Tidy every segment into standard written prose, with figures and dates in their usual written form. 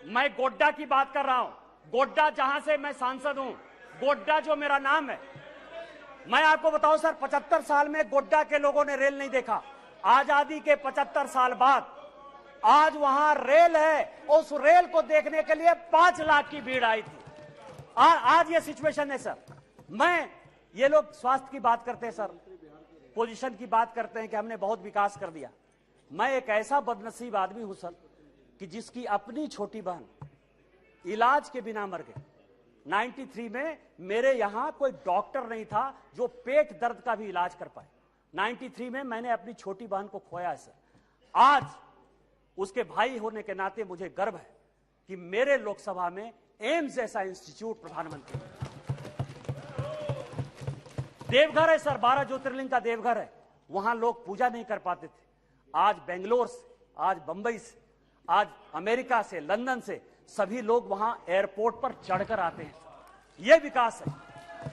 मैं गोड्डा की बात कर रहा हूं, गोड्डा जहां से मैं सांसद हूं, गोड्डा जो मेरा नाम है। मैं आपको बताऊं सर, 75 साल में गोड्डा के लोगों ने रेल नहीं देखा। आजादी के 75 साल बाद आज वहां रेल है, उस रेल को देखने के लिए 5 लाख की भीड़ आई थी। आज ये सिचुएशन है सर। ये लोग स्वास्थ्य की बात करते हैं सर, पोजीशन की बात करते हैं कि हमने बहुत विकास कर दिया। मैं एक ऐसा बदनसीब आदमी हूं सर कि जिसकी अपनी छोटी बहन इलाज के बिना मर गई। 93 में मेरे यहां कोई डॉक्टर नहीं था जो पेट दर्द का भी इलाज कर पाए। 93 में मैंने अपनी छोटी बहन को खोया है सर। आज उसके भाई होने के नाते मुझे गर्व है कि मेरे लोकसभा में एम्स जैसा इंस्टीट्यूट प्रधानमंत्री। देवघर है सर, 12 ज्योतिर्लिंग का देवघर है, वहां लोग पूजा नहीं कर पाते थे। आज बेंगलोर से, आज बंबई से, आज अमेरिका से, लंदन से सभी लोग वहां एयरपोर्ट पर चढ़कर आते हैं। यह विकास है।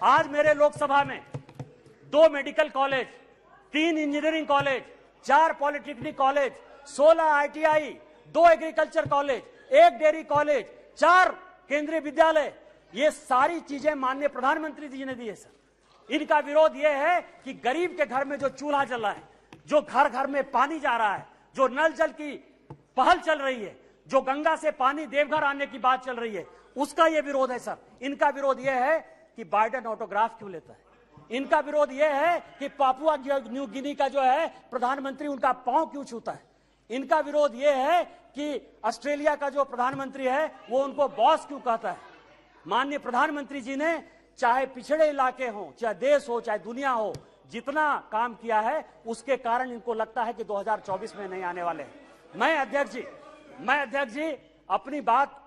आज मेरे लोकसभा में 2 medical college, 3 engineering college, 4 polytechnic college, 16 ITI, 2 agriculture college, 1 dairy college, 4 केंद्रीय विद्यालय, ये सारी चीजें माननीय प्रधानमंत्री जी ने दी है सर। इनका विरोध यह है कि गरीब के घर में जो चूल्हा जल रहा है, जो घर घर में पानी जा रहा है, जो नल जल की पहल चल रही है, जो गंगा से पानी देवघर आने की बात चल रही है, उसका यह विरोध है सर। इनका विरोध यह है कि बाइडेन ऑटोग्राफ क्यों लेता है। इनका विरोध यह है कि पापुआ न्यू गिनी का जो है प्रधानमंत्री उनका पांव क्यों छूता है। इनका विरोध यह है कि ऑस्ट्रेलिया का जो प्रधानमंत्री है वो उनको बॉस क्यों कहता है। माननीय प्रधानमंत्री जी ने चाहे पिछड़े इलाके हो, चाहे देश हो, चाहे दुनिया हो, जितना काम किया है उसके कारण इनको लगता है कि 2024 में नहीं आने वाले हैं। मैं अध्यक्ष जी अपनी बात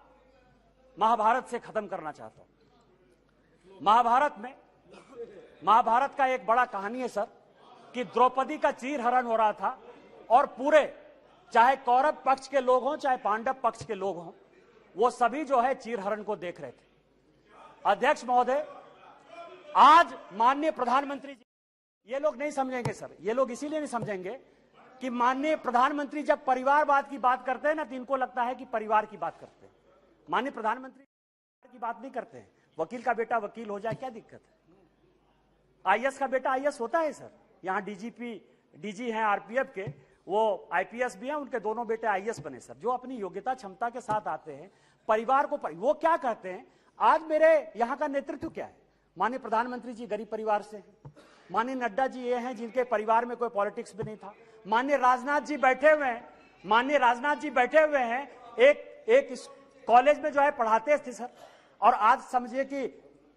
महाभारत से खत्म करना चाहता हूं। महाभारत का एक बड़ा कहानी है सर कि द्रौपदी का चीरहरण हो रहा था और पूरे, चाहे कौरव पक्ष के लोग हों चाहे पांडव पक्ष के लोग हों, वो सभी जो है चीरहरण को देख रहे थे। अध्यक्ष महोदय, आज माननीय प्रधानमंत्री जी, ये लोग नहीं समझेंगे सर, ये लोग इसीलिए नहीं समझेंगे कि माननीय प्रधानमंत्री जब परिवारवाद की बात करते हैं ना तो इनको लगता है कि परिवार की बात करते हैं। माननीय प्रधानमंत्री की बात नहीं करते हैं। वकील का बेटा वकील हो जाए क्या दिक्कत है। IAS का बेटा IAS होता है सर। यहाँ DG हैं RPF के, वो IPS भी हैं, उनके दोनों बेटे IAS बने सर, जो अपनी योग्यता क्षमता के साथ आते हैं। परिवार को वो क्या कहते हैं। आज मेरे यहाँ का नेतृत्व क्या है। माननीय प्रधानमंत्री जी गरीब परिवार से हैं। माननीय नड्डा जी ये हैं जिनके परिवार में कोई पॉलिटिक्स भी नहीं था। माननीय राजनाथ जी बैठे हुए हैं, एक कॉलेज में जो है पढ़ाते थे सर, और आज समझिए कि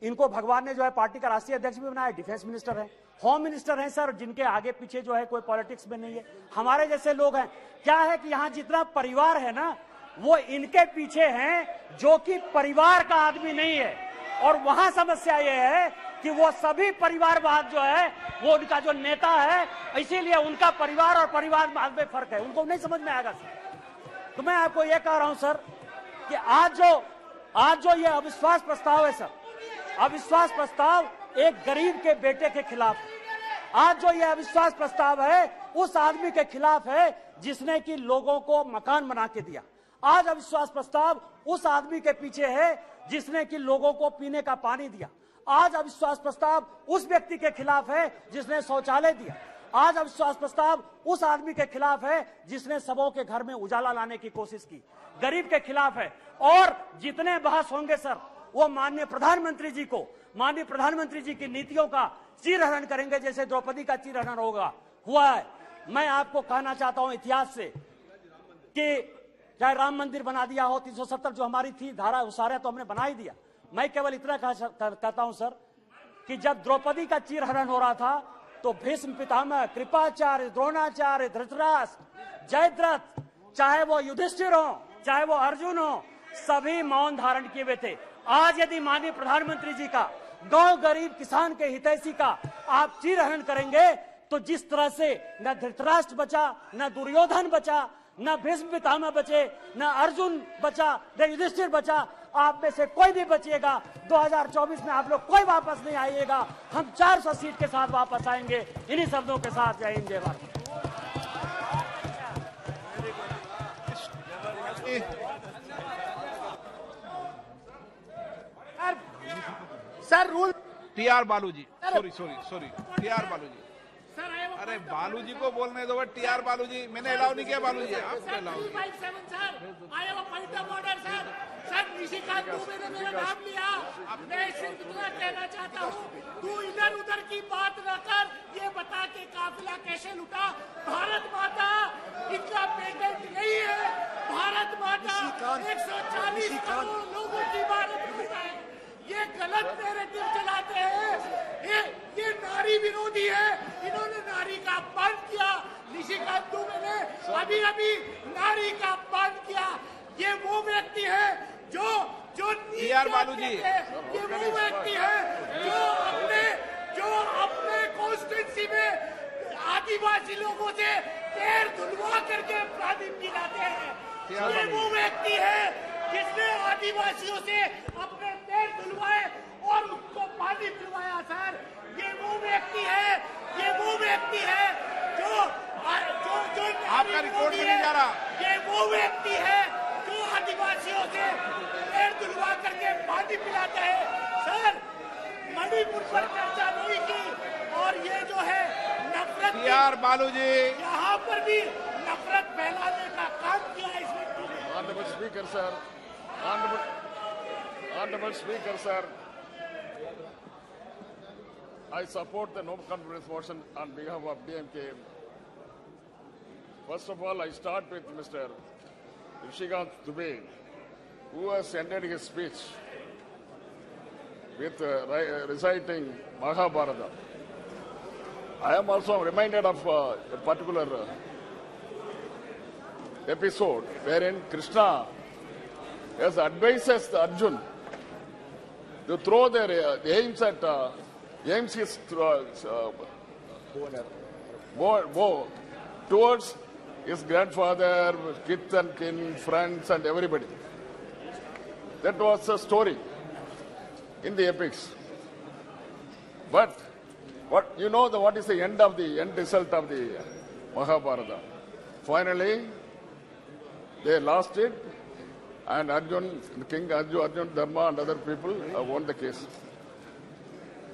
इनको भगवान ने जो है पार्टी का राष्ट्रीय अध्यक्ष भी बनाया। डिफेंस मिनिस्टर है, होम मिनिस्टर हैं सर, जिनके आगे पीछे जो है कोई पॉलिटिक्स में नहीं है। हमारे जैसे लोग हैं। क्या है कि यहाँ जितना परिवार है ना वो इनके पीछे हैं जो कि परिवार का आदमी नहीं है। और वहां समस्या ये है कि वो सभी परिवारवाद जो है वो उनका जो नेता है, इसीलिए उनका परिवार और परिवारवाद में फर्क है, उनको नहीं समझ में आएगा सर। तो मैं आपको ये कह रहा हूं सर कि आज जो ये अविश्वास प्रस्ताव है सर, अविश्वास प्रस्ताव एक गरीब के बेटे के खिलाफ है। आज जो ये अविश्वास प्रस्ताव है उस आदमी के खिलाफ है जिसने कि लोगों को मकान बना के दिया। आज अविश्वास प्रस्ताव उस आदमी के पीछे है जिसने कि लोगों को पीने का पानी दिया। आज अविश्वास प्रस्ताव उस व्यक्ति के खिलाफ है जिसने शौचालय दिया। आज अविश्वास प्रस्ताव उस आदमी के खिलाफ है जिसने सबों के घर में उजाला लाने की कोशिश की, गरीब के खिलाफ है। और जितने बहस होंगे सर वो माननीय प्रधानमंत्री जी की नीतियों का चीरहरण करेंगे, जैसे द्रौपदी का चीरहरण हुआ है। मैं आपको कहना चाहता हूं इतिहास से कि चाहे राम मंदिर बना दिया हो, 370 जो हमारी थी धारा, वो सारा तो हमने बना ही दिया। मैं केवल इतना कहता हूं सर कि जब द्रौपदी का चीरहरण हो रहा था तो भीष्म पितामह, कृपाचार्य, द्रोणाचार्य, धृतराष्ट्र, जयद्रथ, चाहे वो युधिष्ठिर हो चाहे वो अर्जुन हो, सभी मौन धारण किए हुए थे। आज यदि माननीय प्रधानमंत्री जी का गांव गरीब किसान के हितैषी का आप चीरहरण करेंगे तो जिस तरह से न धृतराष्ट्र बचा, न दुर्योधन बचा, न भीष्म पितामह बचे, न अर्जुन बचा, न युधिष्ठिर बचा, आप में से कोई नहीं बचिएगा। 2024 में आप लोग कोई वापस नहीं आइएगा। हम 400 सीट के साथ वापस आएंगे। इन्हीं शब्दों के साथ जय हिंद जय Bharat. TR. Baluji, sorry TR. Baluji. अरे बालूजी को बोलने दो, टी.आर. बालूजी, मैंने अलाउ नहीं किया बालूजी, आपने अलाउ किया। सर निशिकांत दुबे ने मेरा नाम लिया, मैं सिर्फ इतना कहना चाहता हूँ, तू इधर उधर की बात न कर, ये बता के काफिला कैसे लुटा। भारत माता इनका पेटेंट नहीं है, भारत माता 140 करोड़ लोगों की भारत माता है। ये गलत नैरेटिव चलाते हैं, ये नारी विरोधी है, इन्होंने नारी का अपमान किया। निशिकांत दुबे ने अभी नारी का अपमान किया। ये वो व्यक्ति है जो टी.आर. बालूजी, ये वो व्यक्ति है जो अपने कॉन्स्टिट्यूंसी में आदिवासी लोगों से पैर धुलवा करके प्राधिप दिलाते हैं। ये वो व्यक्ति है जिसने आदिवासियों से अपने पैर धुलवाए और उसको पानी पिलवाया। सर ये वो व्यक्ति है जो आपका रिकॉर्ड में नहीं जा रहा। ये वो व्यक्ति है जो आदिवासियों से पैर धुलवा करके पानी पिलाता है। सर मणिपुर पर चर्चा नहीं की और ये जो है नफरत, टी.आर. बालूजी, यहाँ पर भी नफरत फैलाने का काम किया इस व्यक्ति ने। Honorable Speaker, sir. Honorable Speaker, sir. I support the no confidence motion on behalf of DMK. First of all, I start with Mr. Rishikant Dubey, who has ended his speech with reciting Mahabharata. I am also reminded of a particular episode wherein Krishna has advised Arjun to throw their aims his bow towards his grandfather, kith and kin, friends, and everybody. That was a story in the epics. But what is the end result of the Mahabharata? Finally, they lost it, and Arjun, King Arjun Dharma and other people won the case.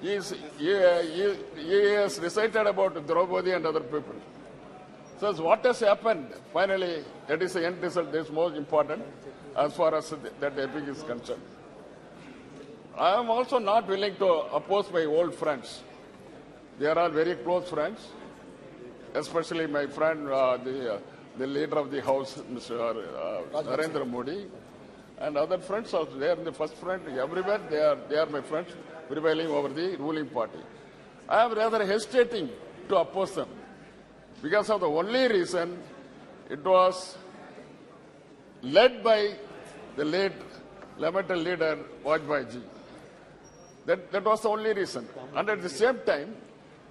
He has recited about Draupadi and other people. So what has happened? Finally, that is the end result. That is most important as far as that epic is concerned. I am also not willing to oppose my old friends. They are all very close friends, especially my friend, the leader of the House, Mr. Narendra Modi, and other friends also. They are the first friend everywhere. They are my friends prevailing over the ruling party. I am rather hesitating to oppose them because of the only reason it was led by the late lamented leader Vajpayee ji. That was the only reason. And at the same time,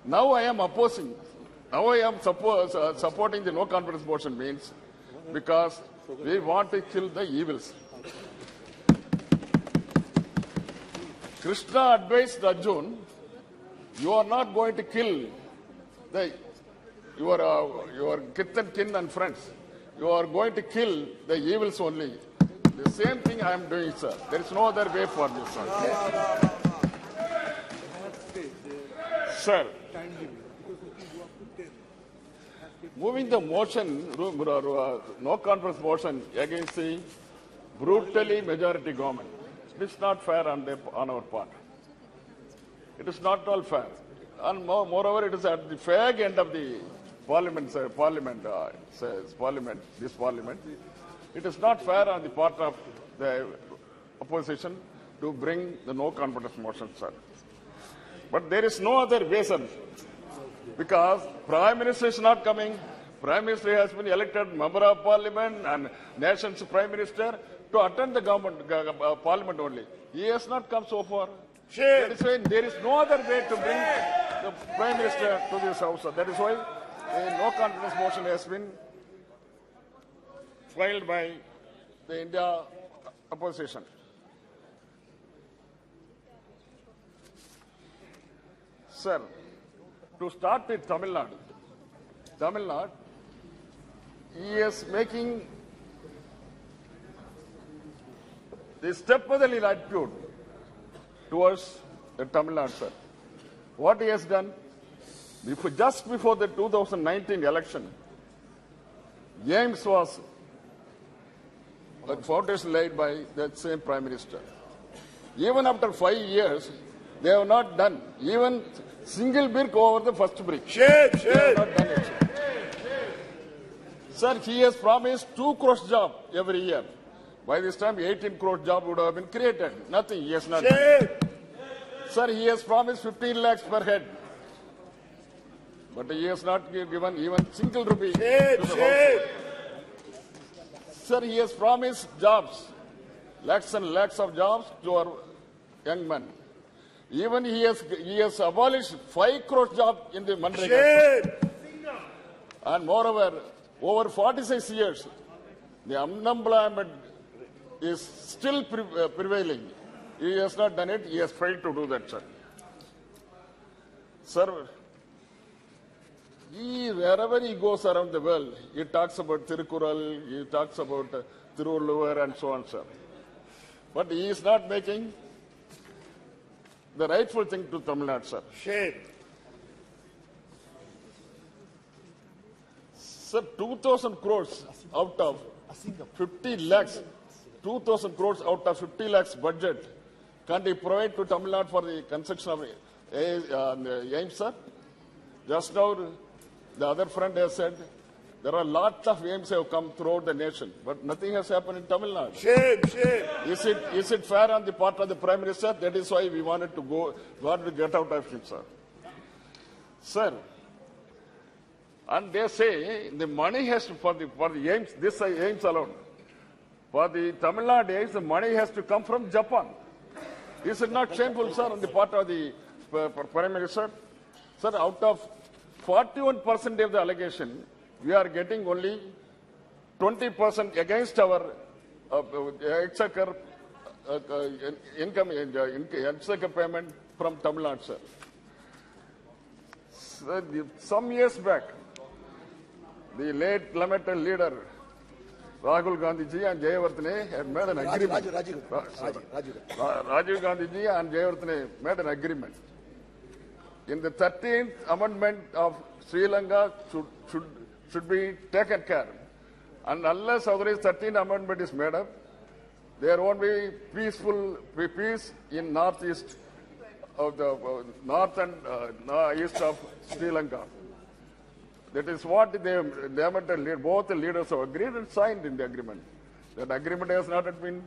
now I am opposing. Now I am supporting the no confidence motion means because we want to kill the evils. Krishna advised Arjun, you are not going to kill your kith and kin and friends. You are going to kill the evils only. The same thing I am doing, sir. There is no other way for this, sir. Sir, moving the motion, no confidence motion against the brutally majority government, it is not fair on our part. It is not all fair. And moreover, it is at the fag end of the parliament, this parliament. It is not fair on the part of the opposition to bring the no confidence motion, sir. But there is no other way, sir, because Prime Minister is not coming. Prime Minister has been elected member of Parliament and nation's Prime Minister to attend the Parliament only. He has not come so far. That is why there is no other way to bring the Prime Minister to this House. That is why a no confidence motion has been filed by the India opposition. Sir, to start with Tamil Nadu, he is making the stepmotherly attitude towards the Tamil Nadu, sir. What he has done, just before the 2019 election, James was a foundation laid by that same Prime Minister. Even after 5 years, they have not done even single brick over the first brick. They have not done it, sir. Sir, he has promised 2 crore jobs every year. By this time, 18 crore jobs would have been created. Nothing, he has not done. Sir, he has promised 15 lakhs per head. But he has not given even single rupee to the household. Sir, he has promised jobs, lakhs and lakhs of jobs to our young men. Even he has abolished 5 crore jobs in the Manrega. And moreover, over 46 years, the unemployment is still prevailing. He has not done it. He has failed to do that, sir. Sir, wherever he goes around the world, he talks about Tirukural, he talks about Tiruvallur and so on, sir. But he is not making the rightful thing to Tamil Nadu, sir. Shame. Sir, 2,000 crores out of 50 lakhs, 2,000 crores out of 50 lakhs budget, can't he provide to Tamil Nadu for the construction of aims, sir? Just now, the other friend has said there are lots of aims have come throughout the nation, but nothing has happened in Tamil Nadu. Shame. Is it fair on the part of the Prime Minister? That is why we wanted to get out of him, sir. Sir, and they say the money has to, for the aims, this aims alone. For the Tamil Nadu aims, the money has to come from Japan. Is it not shameful, sir, on the part of the Prime Minister? Sir, out of 41% of the allegation, we are getting only 20% against our exchequer income, exchequer payment from Tamil Nadu, sir. Some years back, the late lamented leader Rahul Gandhi ji and Jayavarthane had made an agreement. Rajiv Gandhi ji and Jayavarthane made an agreement. In the 13th amendment of Sri Lanka should be taken care. And unless otherwise 13th amendment is made up, there won't be peace in northeast of the north and east of Sri Lanka. That is what both the leaders have agreed and signed in the agreement. That agreement has not yet been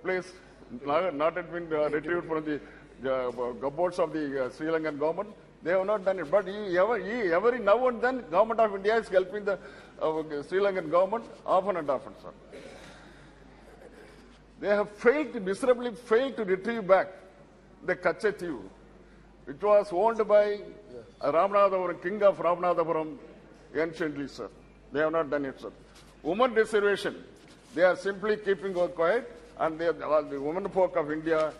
placed, not yet been retrieved from the cupboards of the Sri Lankan government. They have not done it. But every now and then, government of India is helping the Sri Lankan government often and often, sir. They have miserably failed to retrieve back the Kachetiu, which was owned by Ramanathapuram, king of Ramanathapuram, anciently, sir. They have not done it, sir. Women reservation, they are simply keeping quiet, and the women folk of India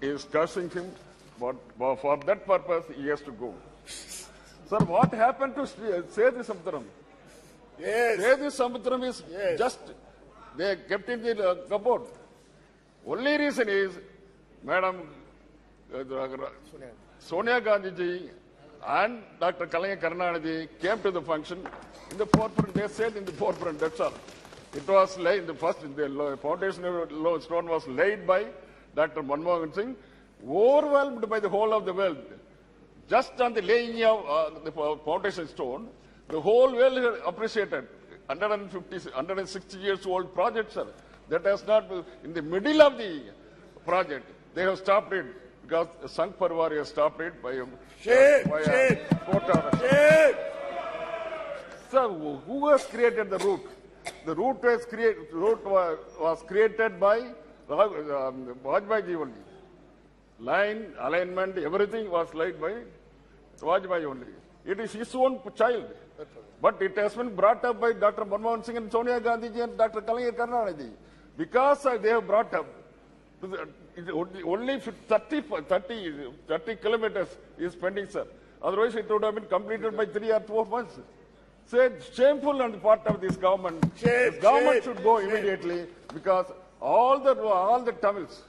is cursing him, but for that purpose, he has to go. Sir, what happened to Sethi Samutram? Yes. Sethi Samutram is just, they kept in the cupboard. Only reason is, Madam Sonia Gandhi ji and Dr. Kalaya Karnanidhi came to the function in the forefront. They said in the forefront, that's all. It was laid, the foundation stone was laid by Dr. Manmohan Singh, overwhelmed by the whole of the world. Just on the laying of the foundation stone, the whole world appreciated 160 years old project, sir. That has not, in the middle of the project, they have stopped it because Sangh Parwar has stopped it by a court order. Sir, who has created the route? The route was created by Vajpayee ji only. Line, alignment, everything was laid by Vajpayee only. It is his own child. But it has been brought up by Dr. Manmohan Singh and Sonia Gandhi ji and Dr. Kalaya Karnanidhi. Because they have brought up, only 30 kilometers is pending, sir. Otherwise, it would have been completed by 3 or 4 months. So shameful on the part of this government. This government should go immediately because all the Tamils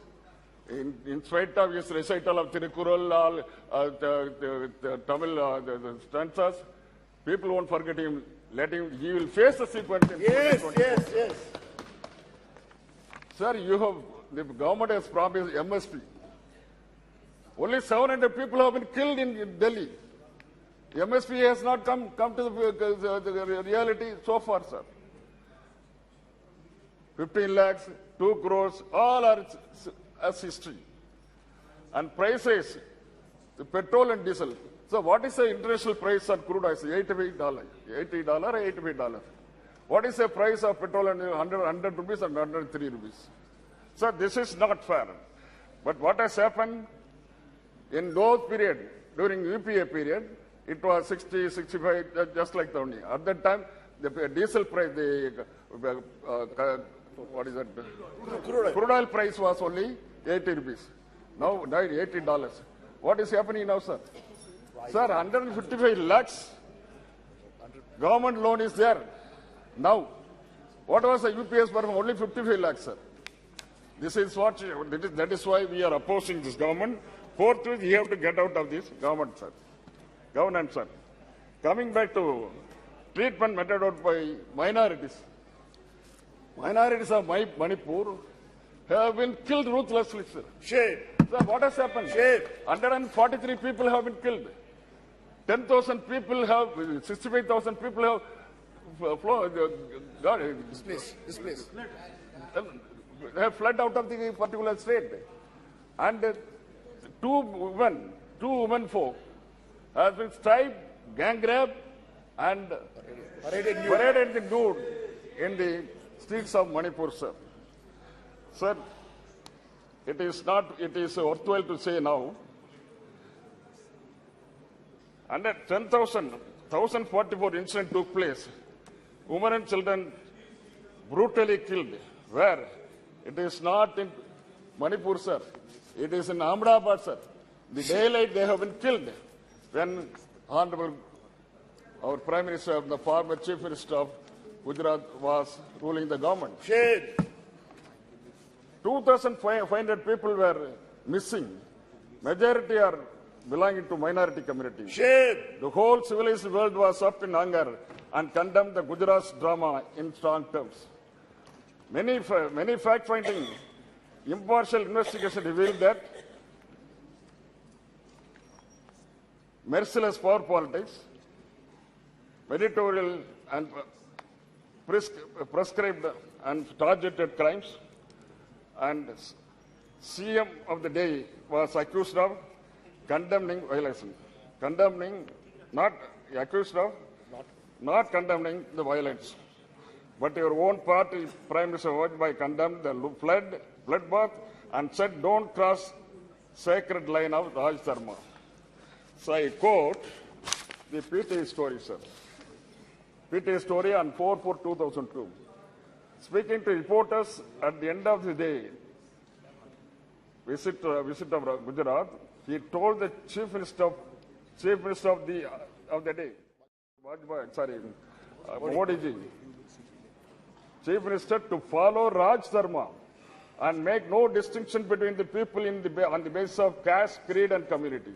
In spite of his recital of Tirukural, the Tamil the stanzas, people won't forget him. Let him. He will face the sequence. Yes, yes, yes. Sir, the government has promised MSP. Only 700 people have been killed in Delhi. MSP has not come to the reality so far, sir. 15 lakhs, 2 crores, all are as history. And prices, the petrol and diesel. So what is the international price on crude oil? $88. $88. What is the price of petrol and 100 rupees and 103 rupees? So this is not fair. But what has happened in those period, during UPA period, it was 60, 65, just like the only. At that time, the diesel price, what is that? Crude oil price was only 80 rupees. Now $80. What is happening now, sir? Sir, 155 lakhs government loan is there. Now, what was the UPS for only 55 lakhs, sir? This is what, that is why we are opposing this government. Forthwith, we have to get out of this government, sir. Governance, sir. Coming back to treatment meted out by minorities. Minorities of Manipur have been killed ruthlessly, sir. Shame. Sir, what has happened? Shame. 143 people have been killed. 10,000 people have, 65,000 people have Displace. They have fled out of the particular state. And two women folk have been striped, gang raped, and paraded nude in the streets of Manipur, sir. Sir, it is worthwhile to say now, under 1,044 incidents took place. Women and children brutally killed. Where? It is not in Manipur, sir. It is in Ahmedabad, sir. The daylight they have been killed. When Honorable, our Prime Minister, the former Chief Minister of Gujarat was ruling the government. Shame. 2,500 people were missing. Majority are belonging to minority community. Shame. The whole civilized world was up in anger and condemned the Gujarat's drama in strong terms. Many fact-finding, impartial investigation revealed that merciless power politics, editorial and prescribed and targeted crimes, and CM of the day was accused of condemning violation. Not condemning the violence. But your own party, Prime Minister Modi, condemned the bloodbath and said, don't cross sacred line of Raj Dharma. So I quote the PTA story, sir. PTA story on 4/4/2002. Speaking to reporters at the end of the day, visit of Gujarat, he told the Chief Minister of the day, Modi ji, Chief Minister, to follow Raj Dharma and make no distinction between the people on the basis of caste, creed, and community.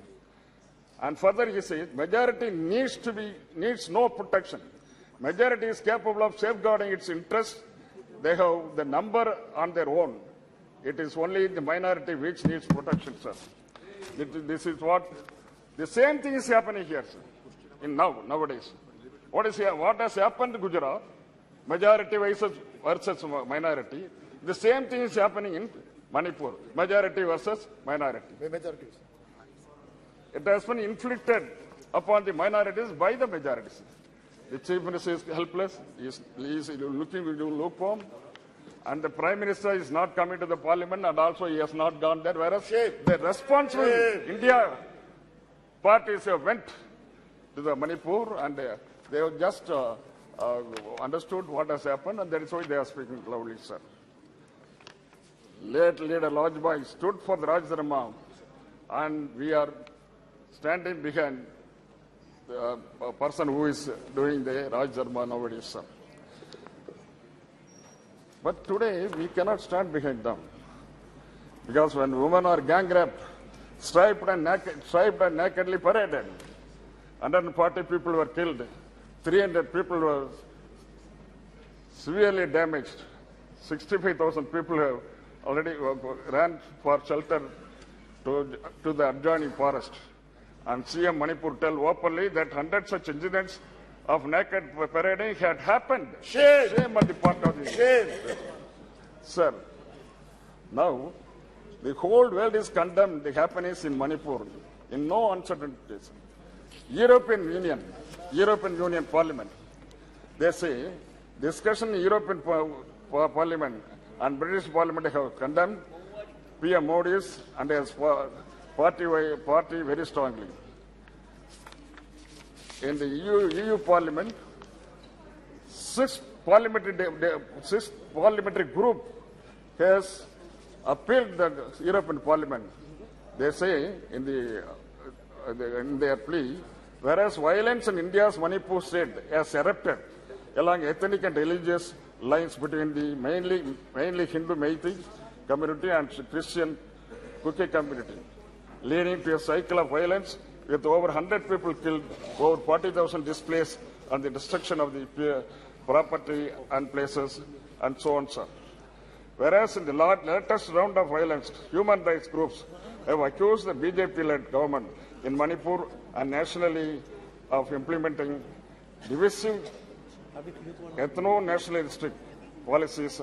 And further, he says, majority needs no protection. Majority is capable of safeguarding its interests. They have the number on their own. It is only the minority which needs protection, sir. This is what the same thing is happening here, sir. Nowadays, what has happened to Gujarat? Majority versus minority. The same thing is happening in Manipur. Majority versus minority. It has been inflicted upon the minorities by the majorities. The Chief Minister is helpless. He is looking lukewarm. And the Prime Minister is not coming to the Parliament, and also he has not gone there. Whereas the responsible India parties have went to the Manipur, and they have just understood what has happened, and that is why they are speaking loudly, sir. Late leader Lojbai stood for the Raj Dharma, and we are standing behind the person who is doing the Raj Dharma nowadays, sir. But today we cannot stand behind them. Because when women are gang raped, striped and nakedly paraded, 140 people were killed, 300 people were severely damaged, 65,000 people have already ran for shelter to the adjoining forest. And CM Manipur tell openly that 100 such incidents of naked parading had happened. Shame. Shame on the part of the Shame. Sir, now the whole world is condemned the happenings in Manipur in no uncertainties. European Union Parliament, they say discussion in European Parliament and British Parliament have condemned PM Modi's and his party very strongly. In the EU Parliament, six parliamentary group has appealed the European Parliament. They say in their plea, whereas violence in India's Manipur state has erupted along ethnic and religious lines between the mainly Hindu Meitei community and Christian Kuki community, leading to a cycle of violence with over 100 people killed, over 40,000 displaced, and the destruction of the property and places, and so on, sir. Whereas in the latest round of violence, human rights groups have accused the BJP-led government in Manipur and nationally of implementing divisive ethno-nationalistic policies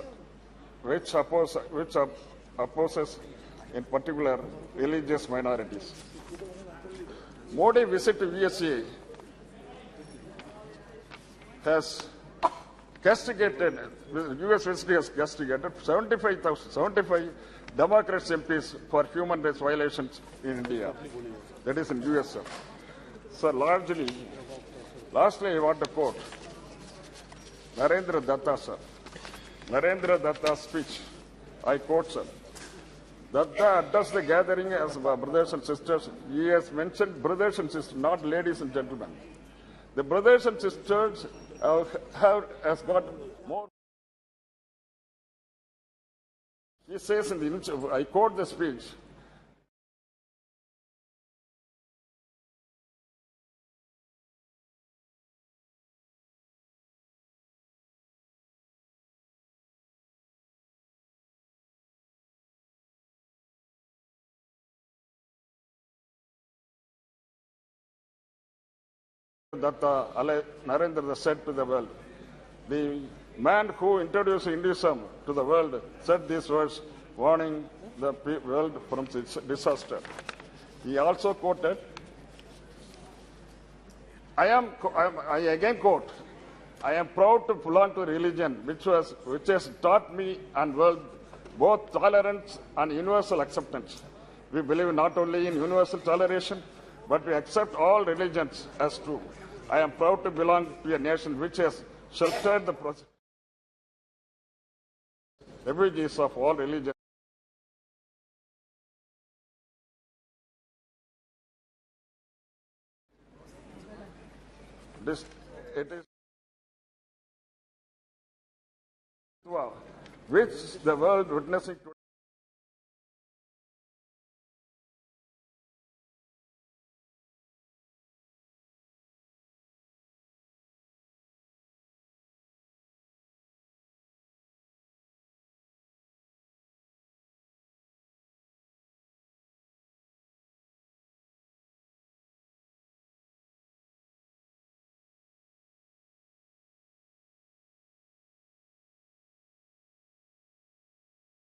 which opposes in particular religious minorities. Modi visit to USA has castigated, US visit has castigated 75 Democrats MPs for human rights violations in India. That is in US, sir. So lastly, I want to quote Narendra Datta, sir. Narendra Datta's speech. I quote, sir. Datta addressed the gathering as brothers and sisters. He has mentioned brothers and sisters, not ladies and gentlemen. The brothers and sisters has got more. He says in the, I quote the speech. That Narendra said to the world. The man who introduced Hinduism to the world said these words, warning the world from disaster. He also quoted, I again quote, I am proud to belong to a religion which has taught me and world both tolerance and universal acceptance. We believe not only in universal toleration, but we accept all religions as true. I am proud to belong to a nation which has sheltered the refugees of all religions. It is which the world witnessing today.